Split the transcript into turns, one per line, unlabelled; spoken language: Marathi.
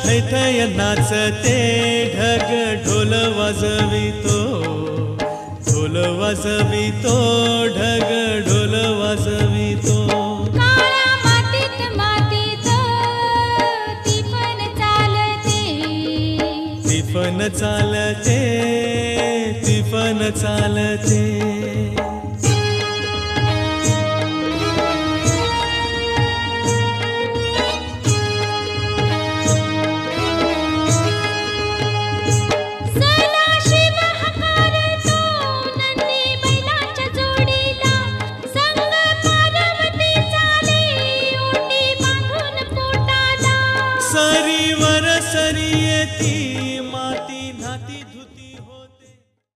थै थै नाचते ढग ढोल वाजवितो, ढोल वाजवितो ढग ढोल वाजवितो.
काळ्या मातीत मातीत ती पण चालते,
ती पण चालते, ती पण चालते.